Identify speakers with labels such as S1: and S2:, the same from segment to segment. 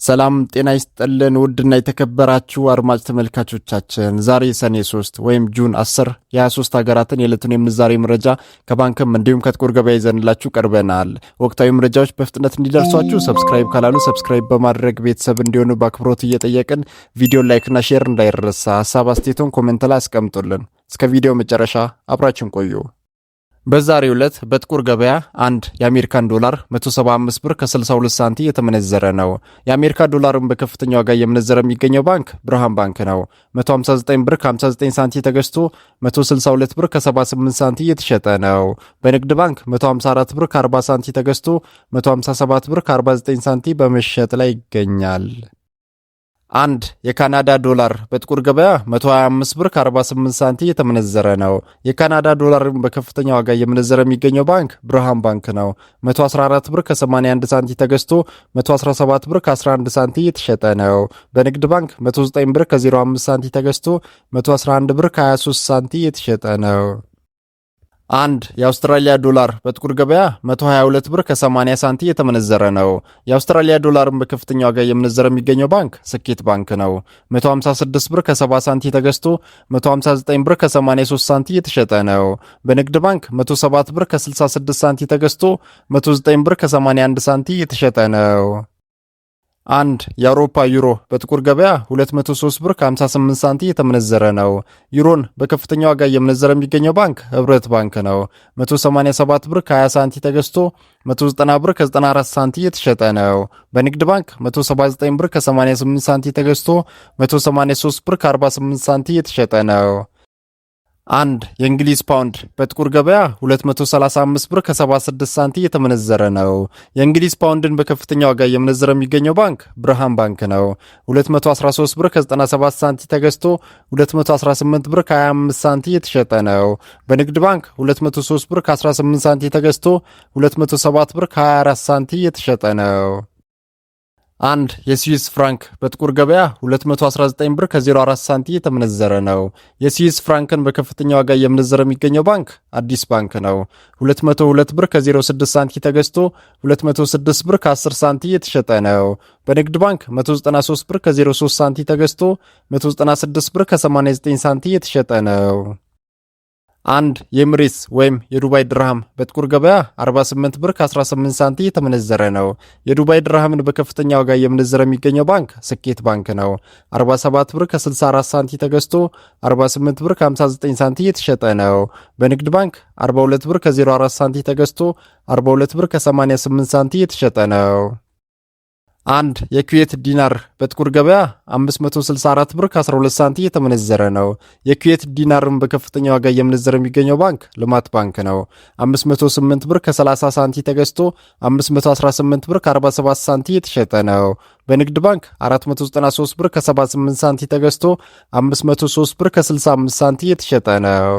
S1: ሰላም ጤና ይስጥልን ውድና የተከበራችሁ አድማጭ ተመልካቾቻችን ዛሬ ሰኔ 3 ወይም ጁን 10 የ23 ሀገራትን የዕለቱን የምንዛሬ መረጃ ከባንክም እንዲሁም ከጥቁር ገበያ ይዘንላችሁ ቀርበናል። ወቅታዊ መረጃዎች በፍጥነት እንዲደርሷችሁ ሰብስክራይብ ካላሉ ሰብስክራይብ በማድረግ ቤተሰብ እንዲሆኑ በአክብሮት እየጠየቅን ቪዲዮ ላይክና ሼር እንዳይረሳ፣ ሐሳብ አስተያየቶን ኮሜንት ላይ አስቀምጡልን። እስከ ቪዲዮ መጨረሻ አብራችን ቆዩ። በዛሬው ዕለት በጥቁር ገበያ አንድ የአሜሪካን ዶላር 175 ብር ከ62 ሳንቲ የተመነዘረ ነው። የአሜሪካ ዶላርን በከፍተኛ ዋጋ እየመነዘረ የሚገኘው ባንክ ብርሃን ባንክ ነው። 159 ብር ከ59 ሳንቲ ተገዝቶ 162 ብር ከ78 ሳንቲ እየተሸጠ ነው። በንግድ ባንክ 154 ብር ከ40 ሳንቲ ተገዝቶ 157 ብር ከ49 ሳንቲ በመሸጥ ላይ ይገኛል። አንድ የካናዳ ዶላር በጥቁር ገበያ 125 ብር ከ48 ሳንቲ የተመነዘረ ነው። የካናዳ ዶላርን በከፍተኛ ዋጋ እየመነዘረ የሚገኘው ባንክ ብርሃን ባንክ ነው። 114 ብር ከ81 ሳንቲ ተገዝቶ 117 ብር ከ11 ሳንቲ የተሸጠ ነው። በንግድ ባንክ 109 ብር ከ05 ሳንቲ ተገዝቶ 111 ብር ከ23 ሳንቲ የተሸጠ ነው። አንድ የአውስትራሊያ ዶላር በጥቁር ገበያ 122 ብር ከ80 ሳንቲ የተመነዘረ ነው። የአውስትራሊያ ዶላርን በከፍተኛ ዋጋ እየመነዘረ የሚገኘው ባንክ ስኬት ባንክ ነው። 156 ብር ከ70 ሳንቲ ተገዝቶ 159 ብር ከ83 ሳንቲ የተሸጠ ነው። በንግድ ባንክ 107 ብር ከ66 ሳንቲ ተገዝቶ 109 ብር ከ81 ሳንቲ የተሸጠ ነው። አንድ የአውሮፓ ዩሮ በጥቁር ገበያ 203 ብር ከ58 ሳንቲ የተመነዘረ ነው። ዩሮን በከፍተኛ ዋጋ እየመነዘረ የሚገኘው ባንክ ህብረት ባንክ ነው። 187 ብር ከ20 ሳንቲ ተገዝቶ 190 ብር ከ94 ሳንቲ የተሸጠ ነው። በንግድ ባንክ 179 ብር ከ88 ሳንቲ ተገዝቶ 183 ብር ከ48 ሳንቲ የተሸጠ ነው። አንድ የእንግሊዝ ፓውንድ በጥቁር ገበያ 235 ብር ከ76 ሳንቲ የተመነዘረ ነው። የእንግሊዝ ፓውንድን በከፍተኛ ዋጋ እየመነዘረ የሚገኘው ባንክ ብርሃን ባንክ ነው። 213 ብር ከ97 ሳንቲ ተገዝቶ 218 ብር ከ25 ሳንቲ የተሸጠ ነው። በንግድ ባንክ 203 ብር ከ18 ሳንቲ ተገዝቶ 207 ብር ከ24 ሳንቲ የተሸጠ ነው። አንድ የስዊስ ፍራንክ በጥቁር ገበያ 219 ብር ከ04 ሳንቲ የተመነዘረ ነው። የስዊስ ፍራንክን በከፍተኛ ዋጋ እየመነዘረ የሚገኘው ባንክ አዲስ ባንክ ነው። 202 ብር ከ06 ሳንቲ ተገዝቶ 206 ብር ከ10 ሳንቲ የተሸጠ ነው። በንግድ ባንክ 193 ብር ከ03 ሳንቲ ተገዝቶ 196 ብር ከ89 ሳንቲ የተሸጠ ነው። አንድ የኤምሬትስ ወይም የዱባይ ድርሃም በጥቁር ገበያ 48 ብር ከ18 ሳንቲ የተመነዘረ ነው። የዱባይ ድርሃምን በከፍተኛ ዋጋ እየመነዘረ የሚገኘው ባንክ ስኬት ባንክ ነው። 47 ብር ከ64 ሳንቲ ተገዝቶ 48 ብር ከ59 ሳንቲ የተሸጠ ነው። በንግድ ባንክ 42 ብር ከ04 ሳንቲ ተገዝቶ 42 ብር ከ88 ሳንቲ የተሸጠ ነው። አንድ የኩዌት ዲናር በጥቁር ገበያ 564 ብር ከ12 ሳንቲ የተመነዘረ ነው። የኩዌት ዲናርን በከፍተኛ ዋጋ እየመነዘረ የሚገኘው ባንክ ልማት ባንክ ነው። 508 ብር ከ30 ሳንቲ ተገዝቶ 518 ብር ከ47 ሳንቲ የተሸጠ ነው። በንግድ ባንክ 493 ብር ከ78 ሳንቲ ተገዝቶ 503 ብር ከ65 ሳንቲ የተሸጠ ነው።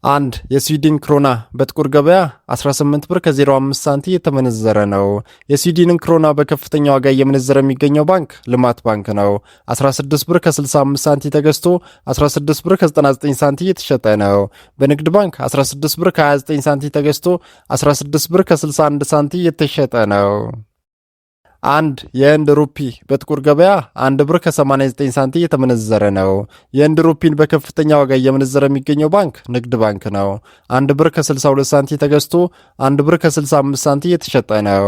S1: አንድ የስዊድን ክሮና በጥቁር ገበያ 18 ብር ከ05 ሳንቲ የተመነዘረ ነው። የስዊድንን ክሮና በከፍተኛ ዋጋ እየመነዘረ የሚገኘው ባንክ ልማት ባንክ ነው። 16 ብር ከ65 ሳንቲ ተገዝቶ 16 ብር ከ99 ሳንቲ የተሸጠ ነው። በንግድ ባንክ 16 ብር ከ29 ሳንቲ ተገዝቶ 16 ብር ከ61 ሳንቲ የተሸጠ ነው። አንድ የህንድ ሩፒ በጥቁር ገበያ 1 ብር ከ89 ሳንቲ የተመነዘረ ነው። የህንድ ሩፒን በከፍተኛ ዋጋ እየመነዘረ የሚገኘው ባንክ ንግድ ባንክ ነው። 1 ብር ከ62 ሳንቲ ተገዝቶ 1 ብር ከ65 ሳንቲ የተሸጠ ነው።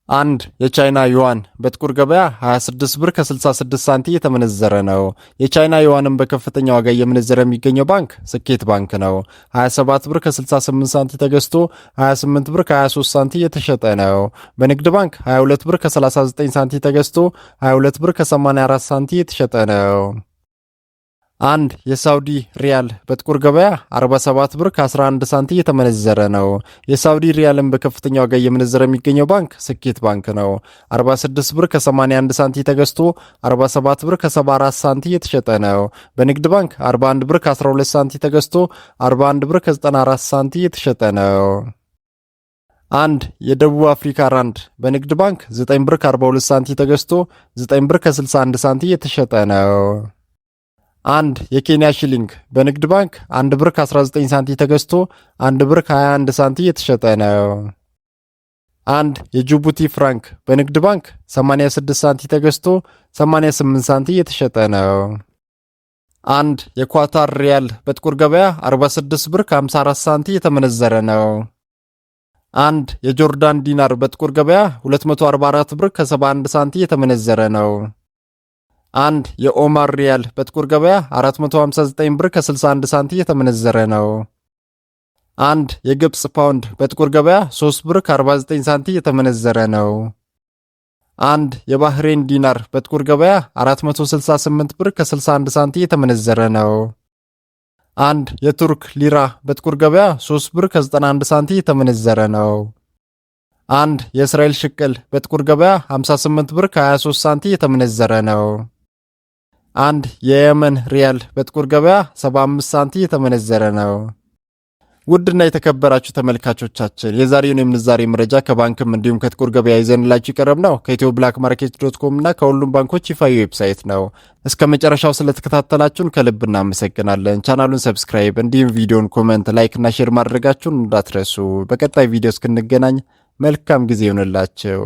S1: አንድ የቻይና ዩዋን በጥቁር ገበያ 26 ብር ከ66 ሳንቲ የተመነዘረ ነው። የቻይና ዩዋንን በከፍተኛ ዋጋ እየመነዘረ የሚገኘው ባንክ ስኬት ባንክ ነው። 27 ብር ከ68 ሳንቲ ተገዝቶ 28 ብር ከ23 ሳንቲ የተሸጠ ነው። በንግድ ባንክ 22 ብር ከ39 ሳንቲ ተገዝቶ 22 ብር ከ84 ሳንቲ የተሸጠ ነው። አንድ የሳውዲ ሪያል በጥቁር ገበያ 47 ብር ከ11 ሳንቲ የተመነዘረ ነው። የሳውዲ ሪያልን በከፍተኛ ዋጋ እየመነዘረ የሚገኘው ባንክ ስኬት ባንክ ነው። 46 ብር ከ81 ሳንቲ ተገዝቶ 47 ብር ከ74 ሳንቲ የተሸጠ ነው። በንግድ ባንክ 41 ብር ከ12 ሳንቲ ተገዝቶ 41 ብር ከ94 ሳንቲ የተሸጠ ነው። አንድ የደቡብ አፍሪካ ራንድ በንግድ ባንክ 9 ብር ከ42 ሳንቲ ተገዝቶ 9 ብር ከ61 ሳንቲ የተሸጠ ነው። አንድ የኬንያ ሺሊንግ በንግድ ባንክ 1 ብር ከ19 ሳንቲ ተገዝቶ 1 ብር ከ21 ሳንቲ የተሸጠ ነው። አንድ የጅቡቲ ፍራንክ በንግድ ባንክ 86 ሳንቲ ተገዝቶ 88 ሳንቲ እየተሸጠ ነው። አንድ የኳታር ሪያል በጥቁር ገበያ 46 ብር ከ54 ሳንቲ እየተመነዘረ ነው። አንድ የጆርዳን ዲናር በጥቁር ገበያ 244 ብር ከ71 ሳንቲ እየተመነዘረ ነው። አንድ የኦማር ሪያል በጥቁር ገበያ 459 ብር ከ61 ሳንቲ እየተመነዘረ ነው። አንድ የግብጽ ፓውንድ በጥቁር ገበያ 3 ብር ከ49 ሳንቲ እየተመነዘረ ነው። አንድ የባህሬን ዲናር በጥቁር ገበያ 468 ብር ከ61 ሳንቲ እየተመነዘረ ነው። አንድ የቱርክ ሊራ በጥቁር ገበያ 3 ብር ከ91 ሳንቲ እየተመነዘረ ነው። አንድ የእስራኤል ሽቅል በጥቁር ገበያ 58 ብር ከ23 ሳንቲ እየተመነዘረ ነው። አንድ የየመን ሪያል በጥቁር ገበያ 75 ሳንቲ እየተመነዘረ ነው። ውድና የተከበራችሁ ተመልካቾቻችን የዛሬውን የምንዛሬ መረጃ ከባንክም እንዲሁም ከጥቁር ገበያ ይዘንላችሁ ይቀርብ ነው ከኢትዮ ብላክ ማርኬት .com እና ከሁሉም ባንኮች ይፋዊ ዌብሳይት ነው። እስከ መጨረሻው ስለተከታተላችሁን ከልብ እናመሰግናለን። ቻናሉን ሰብስክራይብ እንዲሁም ቪዲዮን ኮሜንት፣ ላይክ እና ሼር ማድረጋችሁን እንዳትረሱ። በቀጣይ ቪዲዮ እስክንገናኝ መልካም ጊዜ ይሁንላችሁ።